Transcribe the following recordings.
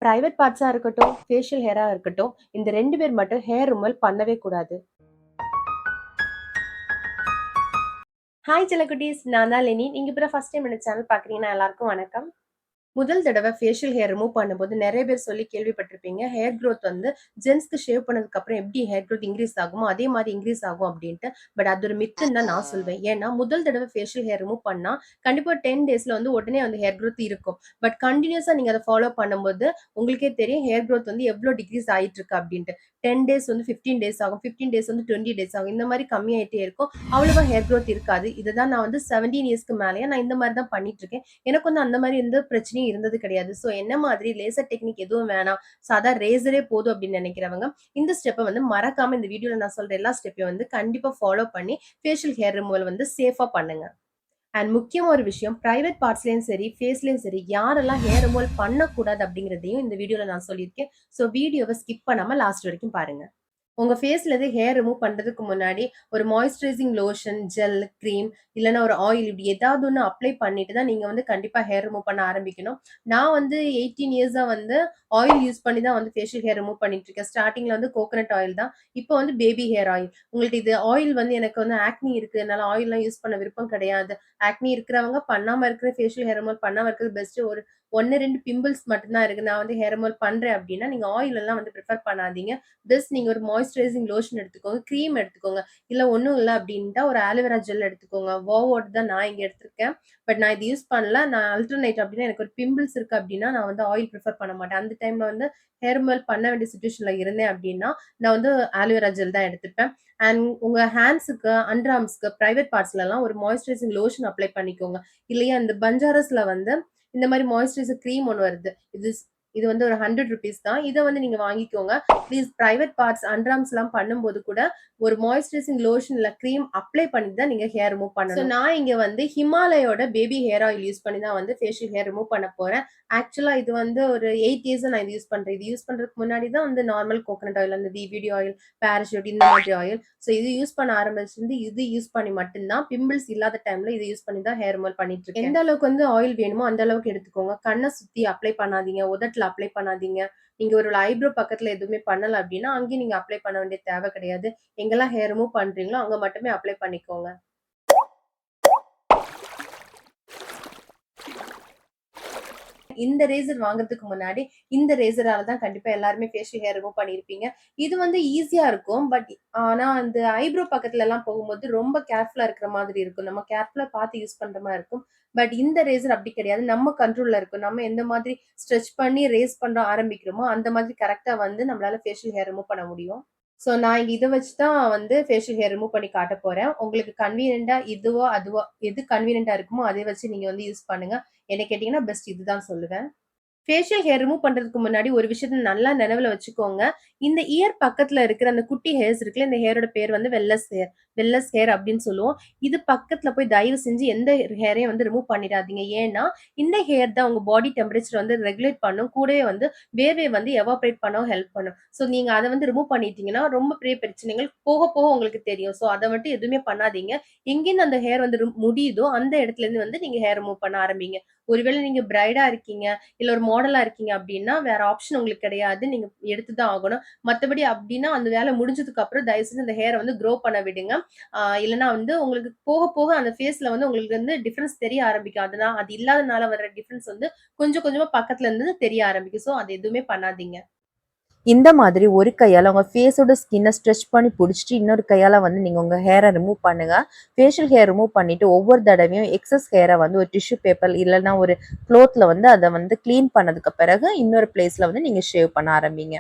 Private பார்ட்ஸா இருக்கட்டும், facial Hera இருக்கட்டும், இந்த 2 பேர் மட்டும் ஹேர் ரிமூவல் பண்ணவே கூடாது. ஹாய் செல்லக்குட்டீஸ், நான் தான் லெனி. நீங்க இப்ப ஃபர்ஸ்ட் டைம் இந்த சேனல் பார்க்குறீங்கன்னா எல்லாருக்கும் வணக்கம். முதல் தடவை ஃபேஷியல் ஹேர் ரிமூவ் பண்ணும்போது நிறைய பேர் சொல்லி கேள்விப்பட்டிருப்பீங்க. ஹேர் க்ரோத் வந்து ஜென்ஸ்க்கு ஷேவ் பண்ணதுக்கு அப்புறம் எப்படி ஹேர் க்ரோத் இன்க்ரீஸ் ஆகுமோ அதே மாதிரி இன்க்ரீஸ் ஆகும் அப்படின்ட்டு. பட் அது ஒரு மித்துன்னு தான் நான் சொல்வேன். ஏன்னா முதல் தடவை ஃபேஷியல் ஹேர் ரிமூவ் பண்ணா கண்டிப்பா 10 டேஸ்ல வந்து உடனே வந்து ஹேர் க்ரோத் இருக்கும். பட் கண்டினியூஸா நீங்க அதை ஃபாலோ பண்ணும்போது உங்களுக்கே தெரியும் ஹேர் க்ரோத் வந்து எவ்வளோ டிக்ரீஸ் ஆயிட்டு இருக்கு அப்படின்ட்டு. 10 டேஸ் வந்து 15 டேஸ் ஆகும், 15 டேஸ் வந்து 20 டேஸ் ஆகும். இந்த மாதிரி கம்மியாயிட்டே இருக்கும். அவ்வளவா ஹேர் க்ரோத் இருக்காது. இதுதான் நான் வந்து 17 இயர்ஸ்க்கு மேலேயே நான் இந்த மாதிரி தான் பண்ணிட்டு இருக்கேன். எனக்கு வந்து அந்த மாதிரி எந்த பிரச்சனையும் இருந்தது கிடையாது. ஸோ என்ன மாதிரி லேசர் டெக்னிக் எதுவும் வேணாம், சாதா ரேசரே போதும் அப்படின்னு நினைக்கிறவங்க இந்த ஸ்டெப்பை வந்து மறக்காம இந்த வீடியோல நான் சொல்ற எல்லா ஸ்டெப்பையும் வந்து கண்டிப்பா ஃபாலோ பண்ணி ஃபேஷியல் ஹேர் ரிமூவல் வந்து சேஃபா பண்ணுங்க. அண்ட் முக்கியமா ஒரு விஷயம், பிரைவேட் பார்ட்ஸ்லயும் சரி, ஃபேஸ்லயும் சரி, யாரெல்லாம் ஹேர் ரிமூவல் பண்ணக்கூடாது அப்படிங்கிறதையும் இந்த வீடியோல நான் சொல்லியிருக்கேன். ஸோ வீடியோவை ஸ்கிப் பண்ணாம லாஸ்ட் வரைக்கும் பாருங்க. உங்க ஃபேஸ்ல இருந்து ஹேர் ரிமூவ் பண்றதுக்கு முன்னாடி ஒரு மாய்ஸ்சரைசிங் லோஷன், ஜெல், கிரீம் இல்லைன்னா ஒரு ஆயில் இப்படி ஏதாவது ஒன்று அப்ளை பண்ணிட்டு தான் நீங்க வந்து கண்டிப்பா ஹேர் ரிமூவ் பண்ண ஆரம்பிக்கணும். நான் வந்து 18 இயர்ஸா வந்து ஆயில் யூஸ் பண்ணி தான் வந்து ஃபேஷியல் ஹேர் ரிமூவ் பண்ணிட்டு இருக்கேன். ஸ்டார்டிங்ல வந்து கோகனட் ஆயில் தான், இப்போ வந்து பேபி ஹேர் ஆயில். உங்களுக்கு இது ஆயில் வந்து எனக்கு வந்து ஆக்னி இருக்கு, என்னால ஆயில்லாம் யூஸ் பண்ண விருப்பம் கிடையாது. ஆக்னி இருக்கிறவங்க பண்ணாம இருக்கிற ஃபேஷியல் ஹேர் ரிமூவ் பண்ணாம இருக்கிறது பெஸ்ட். ஒரு 1, 2 பிம்பிள்ஸ் மட்டும்தான் இருக்கு, நான் வந்து ஹேர் ரிமூவ் பண்றேன் அப்படின்னா நீங்க ஆயில் எல்லாம் வந்து ப்ரிஃபர் பண்ணாதீங்க. பெஸ்ட் நீங்க ஒரு மாய்ஸ்சரைசிங் லோஷன் எடுத்துக்கோங்க, கிரீம் எடுத்துக்கோங்க. இல்ல ஒண்ணும் இல்ல அப்படின்ட்டா ஒரு ஆலோவேரா ஜெல் எடுத்துக்கோங்க. வாவோட தான் நான் இங்க எடுத்திருக்கேன். பட் நான் இது யூஸ் பண்ணல. நான் அல்டர்னேட் அப்படின்னா எனக்கு ஒரு பிம்பிள்ஸ் இருக்கு அப்படின்னா நான் வந்து ஆயில் ப்ரிஃபர் பண்ண மாட்டேன். அந்த டைம்ல வந்து ஹேர் ரிமூவல் பண்ண வேண்டிய சுச்சுவேஷன்ல இருந்தேன் அப்படின்னா நான் வந்து ஆலோவேரா ஜெல் தான் எடுத்துப்பேன். அண்ட் உங்க ஹேண்ட்ஸுக்கு, அண்டர் ஆர்ம்ஸ்க்கு, பிரைவேட் பார்ட்ஸ்ல எல்லாம் ஒரு மாய்ஸ்சரைசிங் லோஷன் அப்ளை பண்ணிக்கோங்க. இல்லையா இந்த பஞ்சாரஸ்ல வந்து இந்த மாதிரி மாய்ஸ்சரைசர் கிரீம் ஒன்று வருது. இது வந்து ஒரு 100 ருபீஸ் தான். இதை வந்து நீங்க வாங்கிக்கோங்க. Please private parts, under arms எல்லாம் பண்ணும்போது கூட ஒரு மாய்ஸ்சரைசிங் லோஷன் இல்ல கிரீம் அப்ளை பண்ணி தான் நீங்க ஹேர் ரிமூவ் பண்ணணும். ஸோ நான் இங்க வந்து ஹிமாலயோட பேபி ஹேர் ஆயில் யூஸ் பண்ணி தான் வந்து ஃபேஷியல் ஹேர் ரிமூவ் பண்ண போறேன். ஆக்சுவலா இது வந்து ஒரு 8 இயர்ஸ் நான் இது யூஸ் பண்றேன். இது யூஸ் பண்றதுக்கு முன்னாடி தான் வந்து நார்மல் கோகனட் ஆயில், அந்த விவிடி ஆயில், பேராஷூட் இந்த மாதிரி ஆயில். ஸோ இது யூஸ் பண்ண ஆரம்பிச்சிருந்து இது யூஸ் பண்ணி மட்டும்தான், பிம்பிள்ஸ் இல்லாத டைம்ல இது யூஸ் பண்ணி தான் ஹேர் ரிமூவல் பண்ணிட்டு இருக்கேன். எந்த அளவுக்கு வந்து ஆயில் வேணுமோ அந்த அளவுக்கு எடுத்துக்கோங்க. கண்ணை சுத்தி அப்ளை பண்ணாதீங்க, உதட்டுல அப்ளை பண்ணாதீங்க. நீங்க ஒரு ஐப்ரோ பக்கத்துல எதுவுமே பண்ணல அப்படின்னா அங்கேயும் நீங்க அப்ளை பண்ண வேண்டிய தேவை கிடையாது. எங்கெல்லாம் ஹேர் ரிமூவ் பண்றீங்களோ அங்க மட்டுமே அப்ளை பண்ணிக்கோங்க. இந்த ரேசர் வாங்குறதுக்கு முன்னாடி இந்த ரேசரால தான் கண்டிப்பா எல்லாருமே ஃபேஷியல் ஹேர் ரிமூவ் பண்ணியிருப்பீங்க. இது வந்து ஈஸியா இருக்கும். பட் ஆனா அந்த ஐப்ரோ பக்கத்துல எல்லாம் போகும்போது ரொம்ப கேர்ஃபுல்லா இருக்கிற மாதிரி இருக்கும். நம்ம கேர்ஃபுல்லா பார்த்து யூஸ் பண்ற மாதிரி இருக்கும். பட் இந்த ரேசர் அப்படி கிடையாது. நம்ம கண்ட்ரோல்ல இருக்கும். நம்ம எந்த மாதிரி ஸ்ட்ரெச் பண்ணி ரேஸ் பண்ற ஆரம்பிக்கிறோமோ அந்த மாதிரி கரெக்டா வந்து நம்மளால ஃபேஷியல் ஹேர் ரிமூவ் பண்ண முடியும். ஸோ நான் இங்க இத வச்சு தான் வந்து ஃபேஷியல் ஹேர் ரிமூவ் பண்ணி காட்டப் போறேன். உங்களுக்கு கன்வீனியன்ட்டா இதுவோ, அதுவோ எது கன்வீனியன்ட்டா இருக்குமோ அதை வச்சு நீங்க வந்து யூஸ் பண்ணுங்க. என்ன கேட்டீங்கன்னா பெஸ்ட் இதுதான் சொல்லுவேன். ஃபேஷியல் ஹேர் ரிமூவ் பண்றதுக்கு முன்னாடி ஒரு விஷயத்த நல்லா நினைவுல வச்சுக்கோங்க. இந்த இயர் பக்கத்துல இருக்கிற அந்த குட்டி ஹேர்ஸ் இருக்குல்ல, இந்த ஹேரோட பேர் வந்து வெல்லஸ் ஹேர். வெல்லஸ் ஹேர் அப்படின்னு சொல்லுவோம். இது பக்கத்துல போய் தயவு செஞ்சு எந்த ஹேரையும் வந்து ரிமூவ் பண்ணிடாதீங்க. ஏன்னா இந்த ஹேர் தான் உங்க பாடி டெம்பரேச்சர் வந்து ரெகுலேட் பண்ணும். கூடவே வந்து வேர்வையை வந்து எவாபரேட் பண்ணவும் ஹெல்ப் பண்ணும். ஸோ நீங்க அதை வந்து ரிமூவ் பண்ணிட்டீங்கன்னா ரொம்ப பெரிய பிரச்சனைகள் போக போக உங்களுக்கு தெரியும். ஸோ அதை மட்டும் எதுவுமே பண்ணாதீங்க. எங்கேருந்து அந்த ஹேர் வந்து முடியுதோ அந்த இடத்துல இருந்து வந்து நீங்க ஹேர் ரிமூவ் பண்ண ஆரம்பிங்க. ஒருவேளை நீங்க பிரைடா இருக்கீங்க, இல்ல ஒரு மாடலா இருக்கீங்க அப்படின்னா வேற ஆப்ஷன் உங்களுக்கு கிடையாது. நீங்க எடுத்துதான் ஆகணும். மத்தபடி அப்படின்னா அந்த வேலை முடிஞ்சதுக்கு அப்புறம் தயவு செஞ்சு அந்த ஹேரை வந்து க்ரோ பண்ண விடுங்க. இல்லைன்னா வந்து உங்களுக்கு போக போக அந்த ஃபேஸ்ல வந்து உங்களுக்கு வந்து டிஃபரன்ஸ் தெரிய ஆரம்பிக்கும். அதனால அது இல்லாதனால வர்ற டிஃபரன்ஸ் வந்து கொஞ்சம் கொஞ்சமா பக்கத்துல இருந்து தெரிய ஆரம்பிக்கும். ஸோ அது எதுவுமே பண்ணாதீங்க. இந்த மாதிரி ஒரு கையால் உங்கள் ஃபேஸோட ஸ்கின்னை ஸ்ட்ரெச் பண்ணி பிடிச்சிட்டு இன்னொரு கையால் வந்து நீங்கள் உங்கள் ஹேரை ரிமூவ் பண்ணுங்கள். ஃபேஷியல் ஹேர் ரிமூவ் பண்ணிவிட்டு ஒவ்வொரு தடவையும் எக்ஸஸ் ஹேரை வந்து ஒரு டிஷ்யூ பேப்பர் இல்லைன்னா ஒரு க்ளோத்தில் வந்து அதை வந்து க்ளீன் பண்ணதுக்கு பிறகு இன்னொரு பிளேஸில் வந்து நீங்கள் ஷேவ் பண்ண ஆரம்பிங்க.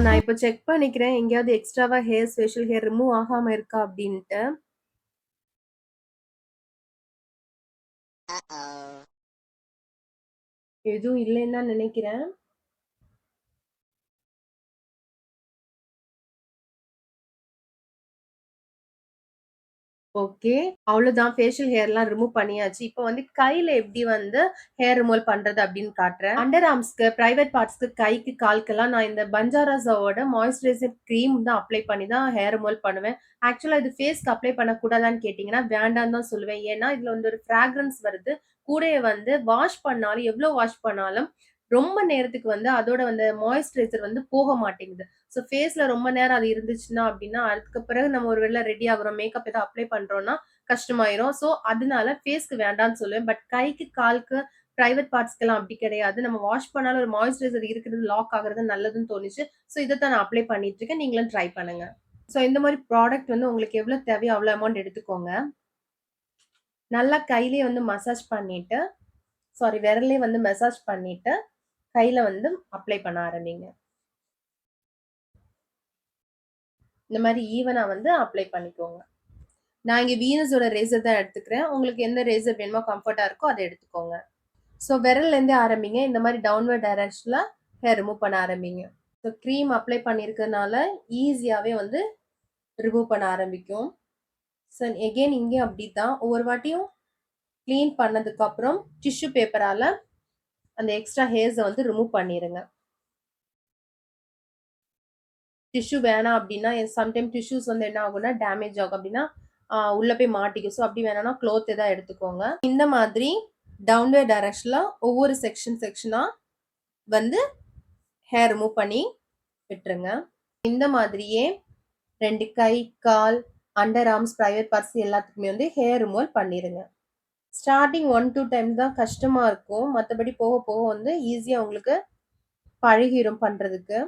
நான் இப்போ செக் பண்ணிக்கிறேன். எங்கேயாவது எக்ஸ்ட்ராவா ஃபேஷியல் ஹேர் ரிமூவ் ஆகாம இருக்கா அப்டின்ட்டு. எதுவும் இல்லைன்னு தான் நினைக்கிறேன். ஓகே. அவ்வளோதான் ஃபேஷியல் ஹேர்லாம் ரிமூவ் பண்ணியாச்சு. இப்போ வந்து கையில எப்படி வந்து ஹேர் ரிமூவல் பண்றது அப்படின்னு காட்டுறேன். அண்டர் ஆர்ம்ஸ்க்கு, பிரைவேட் பார்ட்ஸ்க்கு, கைக்கு, காலுக்கெல்லாம் நான் இந்த பஞ்சாராஸோட மாய்ஸ்சரைசர் கிரீம் தான் அப்ளை பண்ணி தான் ஹேர் ரிமூவல் பண்ணுவேன். ஆக்சுவலா இது ஃபேஸ்க்கு அப்ளை பண்ணக்கூடாதான்னு கேட்டீங்கன்னா, வேண்டான்னு தான் சொல்லுவேன். ஏன்னா, இதுல வந்து ஒரு ஃப்ராக்ரன்ஸ் வருது. கூடயே வந்து வாஷ் பண்ணாலும் எவ்வளோ வாஷ் பண்ணாலும் ரொம்ப நேரத்துக்கு வந்து அதோட வந்து மாய்ஸ்சரைசர் வந்து போக மாட்டேங்குது. ஸோ ஃபேஸ்ல ரொம்ப நேரம் அது இருந்துச்சுன்னா அப்படின்னா, அதுக்கு பிறகு நம்ம ஒரு வேளை ரெடி ஆகுறோம், மேக்கப் ஏதாவது அப்ளை பண்றோம்னா கஷ்டமாயிரும். ஸோ அதனால ஃபேஸ்க்கு வேண்டான்னு சொல்லுவேன். பட் கைக்கு, காலுக்கு, பிரைவேட் பார்ட்ஸ்க்கெல்லாம் அப்படி கிடையாது. நம்ம வாஷ் பண்ணாலும் ஒரு மாய்ஸ்சரைசர் இருக்கிறது லாக் ஆகுறது நல்லதுன்னு தோணுச்சு. ஸோ இத தான் நான் அப்ளை பண்ணிட்டு இருக்கேன். நீங்களும் ட்ரை பண்ணுங்க. ஸோ இந்த மாரி ப்ராடக்ட் வந்து உங்களுக்கு எவ்வளோ தேவையோ அவ்வளோ அமௌண்ட் எடுத்துக்கோங்க. நல்லா கையிலேயே வந்து மசாஜ் பண்ணிட்டு விரல்லயே வந்து மசாஜ் பண்ணிட்டு, கையில வந்து அப்ளை பண்ண ஆரம்பிங்க. இந்த மாரி ஈவனா வந்து அப்ளை பண்ணிக்கோங்க. நான் இங்க வீனஸோட ரேசர் தான் எடுத்துக்கிறேன். உங்களுக்கு எந்த ரேசர் வேணுமோ கம்ஃபர்ட்டா இருக்கோ அத எடுத்துக்கோங்க. ஸோ விரல்லேருந்தே ஆரம்பிங்க. இந்த மாரி டவுன்வர்ட் டைரக்ஷன்ல ஹேர் ரிமூவ் பண்ண ஆரம்பிங்க. ஸோ கிரீம் அப்ளை பண்ணியிருக்கனால ஈஸியாவே வந்து ரிமூவ் பண்ண ஆரம்பிக்கும். ஸோ எகைன் இங்கேயும் அப்படித்தான். ஒவ்வொரு வாட்டியும் கிளீன் பண்ணதுக்கப்புறம் டிஷ்யூ பேப்பரால அந்த எக்ஸ்ட்ரா ஹேர்ஸ வந்து ரிமூவ் பண்ணிருங்க. டிஷ்யூ வேணாம் அப்படின்னா சம்டைம் டிஷ்யூஸ் வந்து என்ன ஆகும்னா டேமேஜ் ஆகும் அப்படின்னா உள்ள போய் மாட்டிக்கும். ஸோ அப்படி வேணாம்னா க்ளோத் தான் எடுத்துக்கோங்க. இந்த மாதிரி டவுன்வர்ட் டைரக்ஷன்ல ஒவ்வொரு செக்ஷனா வந்து ஹேர் ரிமூவ் பண்ணி விட்டுருங்க. இந்த மாதிரியே 2 கை, கால், அண்டர் ஆர்ம்ஸ், பிரைவேட் பார்ட்ஸ் எல்லாத்துக்குமே வந்து ஹேர் ரிமூவல் பண்ணிருங்க. ஸ்டார்டிங் 1, 2 டைம் தான் கஷ்டமா இருக்கும். மத்தபடி போக போக வந்து ஈஸியா உங்களுக்கு பழகிரும் பண்றதுக்கு.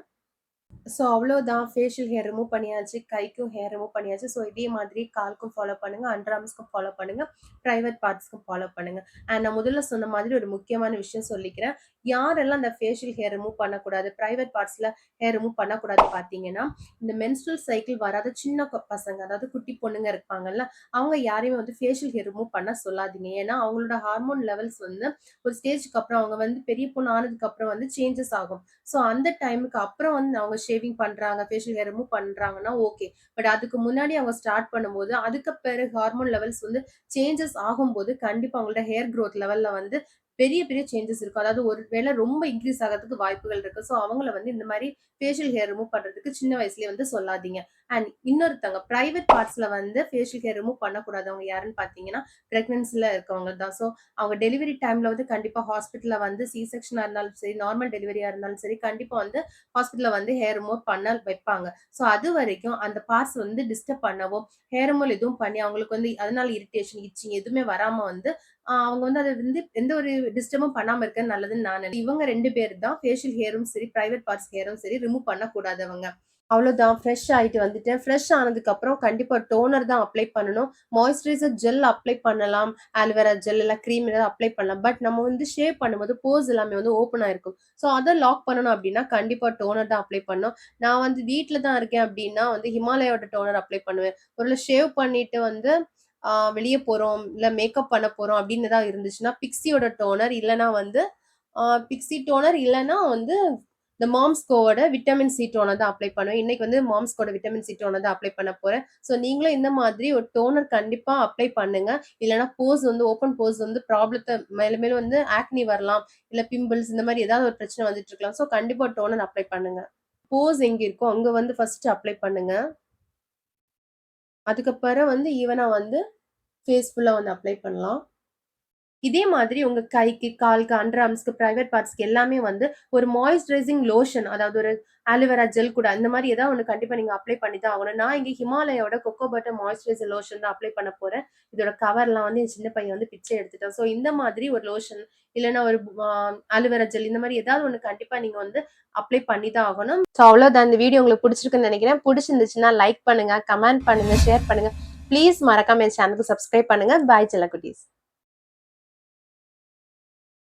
ஸோ அவ்வளோதான். ஃபேஷியல் ஹேர் ரிமூவ் பண்ணியாச்சு. கைக்கும் ஹேர் ரிமூவ் பண்ணியாச்சு. ஸோ இதே மாதிரி காலுக்கும் ஃபாலோ பண்ணுங்க. அண்டர் ஆர்ம்ஸ்க்கும் ஃபாலோ பண்ணுங்க. பிரைவேட் பார்ட்ஸ்க்கும் ஃபாலோ பண்ணுங்க. அண்ட் நான் முதல்ல சொன்ன மாதிரி ஒரு முக்கியமான விஷயம் சொல்லிக்கிறேன். யாரெல்லாம் அந்த ஃபேஷியல் ஹேர் ரிமூவ் பண்ணக்கூடாது, பிரைவேட் பார்ட்ஸ்ல ஹேர் ரிமூவ் பண்ணக்கூடாது பார்த்தீங்கன்னா, இந்த மென்ஸ்ட்ரல் சைக்கிள் வராத சின்ன பசங்க, அதாவது குட்டி பொண்ணுங்க இருப்பாங்கல்ல, அவங்க யாரையுமே வந்து ஃபேஷியல் ஹேர் ரிமூவ் பண்ண சொல்லாதீங்க. ஏன்னா அவங்களோட ஹார்மோன் லெவல்ஸ் வந்து ஒரு ஸ்டேஜ்க்கு அப்புறம் அவங்க வந்து பெரிய பொண்ணு ஆனதுக்கு அப்புறம் வந்து சேஞ்சஸ் ஆகும். ஸோ அந்த டைமுக்கு அப்புறம் வந்து அவங்க ஷேவிங் பண்றாங்க, ஃபேஷியல் ஹேர் ரிமூவ் பண்றாங்கன்னா ஓகே. பட் அதுக்கு முன்னாடி அவங்க ஸ்டார்ட் பண்ணும்போது, அதுக்கு பிறகு ஹார்மோன் லெவல்ஸ் வந்து சேஞ்சஸ் ஆகும்போது, கண்டிப்பா அவங்களோட ஹேர் குரோத் லெவல்ல வந்து பெரிய பெரிய சேஞ்சஸ் இருக்கும். அதாவது ஒரு வேளை ரொம்ப இன்க்ரீஸ் ஆகறதுக்கு வாய்ப்புகள் இருக்கு. ஸோ அவங்கள வந்து இந்த மாரி ஃபேஷியல் ஹேர் ரிமூவ் பண்றதுக்கு சின்ன வயசுலயே வந்து சொல்லாதீங்க. அண்ட் இன்னொருத்தவங்க பிரைவேட் பார்ட்ஸ்ல வந்து ஃபேஷியல் ஹேர் ரிமூவ் பண்ணக்கூடாதவங்க யாருன்னு பார்த்தீங்கன்னா, பிரெக்னன்சில இருக்கவங்க தான். ஸோ அவங்க டெலிவரி டைம்ல வந்து கண்டிப்பா ஹாஸ்பிட்டல்ல வந்து சி செக்ஷனா இருந்தாலும் சரி, நார்மல் டெலிவரியா இருந்தாலும் சரி, கண்டிப்பா வந்து ஹாஸ்பிட்டல்ல வந்து ஹேர் ரிமூவ் பண்ண வைப்பாங்க. ஸோ அதுவரைக்கும் அந்த பார்ட்ஸ் வந்து டிஸ்டர்ப் பண்ணவோ, ஹேர் ரிமூவல் எதுவும் பண்ணி அவங்களுக்கு வந்து அதனால இரிட்டேஷன், இச்சிங் எதுவுமே வராம வந்து அவங்க வந்து அத வந்து எந்த ஒரு டிஸ்டர்பும் பண்ணாம இருக்கிறது நல்லதுன்னு நான் நினைக்கிறேன். இவங்க 2 பேர் தான் ஃபேஷியல் ஹேரும் சரி, பிரைவேட் பார்ட்ஸ் ஹேரும் சரி ரிமூவ் பண்ணக்கூடாதவங்க. அவ்வளோதான். ஃப்ரெஷ் ஆயிட்டு வந்துட்டேன். ஃப்ரெஷ் ஆனதுக்கப்புறம் கண்டிப்பா டோனர் தான் அப்ளை பண்ணணும். மாய்ஸ்சரைசர் ஜெல் அப்ளை பண்ணலாம். ஆலோவேரா ஜெல் இல்ல கிரீம் ஏதாவது அப்ளை பண்ணலாம். பட் நம்ம வந்து ஷேவ் பண்ணும்போது போர்ஸ் எல்லாமே வந்து ஓப்பனா இருக்கும். ஸோ அத லாக் பண்ணணும் அப்டின்னா, கண்டிப்பா டோனர் தான் அப்ளை பண்ணணும். நான் வந்து வீட்ல தான் இருக்கேன் அப்டின்னா வந்து ஹிமாலயாவோட டோனர் அப்ளை பண்ணுவேன். ஒருவேள ஷேவ் பண்ணிட்டு வந்து வெளிய போறோம், இல்ல மேக்கப் பண்ண போறோம் அப்டின்னு ஏதாவது இருந்துச்சுன்னா, பிக்ஸியோட டோனர் இல்லன்னா வந்து பிக்ஸி டோனர் இல்லன்னா வந்து இந்த மாம்ஸ்கோவோட விட்டமின் சி டோனர் தான் அப்ளை பண்ணுவேன். இன்னைக்கு வந்து மாம்ஸ்கோட விட்டமின் சி டோனர் தான் அப்ளை பண்ண போறேன். ஸோ நீங்களும் இந்த மாதிரி ஒரு டோனர் கண்டிப்பா அப்ளை பண்ணுங்க. இல்லன்னா போர்ஸ் வந்து ஓப்பன் போர்ஸ் வந்து ப்ராப்ளத்த மேலும் மேலும் வந்து ஆக்னி வரலாம். இல்ல பிம்பிள்ஸ் இந்த மாரி ஏதாவது ஒரு பிரச்சனை வந்துட்டு இருக்கலாம். ஸோ கண்டிப்பா டோனர் அப்ளை பண்ணுங்க. போர்ஸ் எங்க இருக்கோ அங்க வந்து ஃபர்ஸ்ட் அப்ளை பண்ணுங்க. அதுக்கப்புறம் வந்து ஈவனா வந்து ஃபேஸ் ஃபுல்லா வந்து அப்ளை பண்ணலாம். இதே மாதிரி உங்க கைக்கு, காலுக்கு, அண்டர் ஆர்ம்ஸ்க்கு, பிரைவேட் பார்ட்ஸ்க்கு எல்லாமே வந்து ஒரு மாய்ஸ்சரைசிங் லோஷன் அதாவது ஒரு ஆலோவேரா ஜெல் கூட அந்த மாரி ஏதாவது ஒண்ணு கண்டிப்பா நீங்க அப்ளை பண்ணி தான் ஆகணும். நான் இங்க ஹிமாலயாவோட கொக்கோ பட்டர் மாய்ஸ்சரைசர் லோஷன் தான் அப்ளை பண்ண போறேன். இதோட கவர்லாம் வந்து என் சின்ன பையன் வந்து பிச்சை எடுத்துட்டான். ஸோ இந்த மாதிரி ஒரு லோஷன் இல்லன்னா ஒரு ஆலோவேரா ஜெல் இந்த மாரி ஏதாவது ஒண்ணு கண்டிப்பா நீங்க வந்து அப்ளை பண்ணி தான் ஆகணும். ஸோ அவ்வளோதான். இந்த வீடியோ உங்களுக்கு பிடிச்சிருக்குன்னு நெனைக்கிறேன். பிடிச்சிருந்துச்சுன்னா லைக் பண்ணுங்க, கமெண்ட் பண்ணுங்க, ஷேர் பண்ணுங்க. ப்ளீஸ் மறக்காம என் சேனலுக்கு சப்ஸ்கிரைப் பண்ணுங்க. பாய் செல்லக்குட்டீஸ்.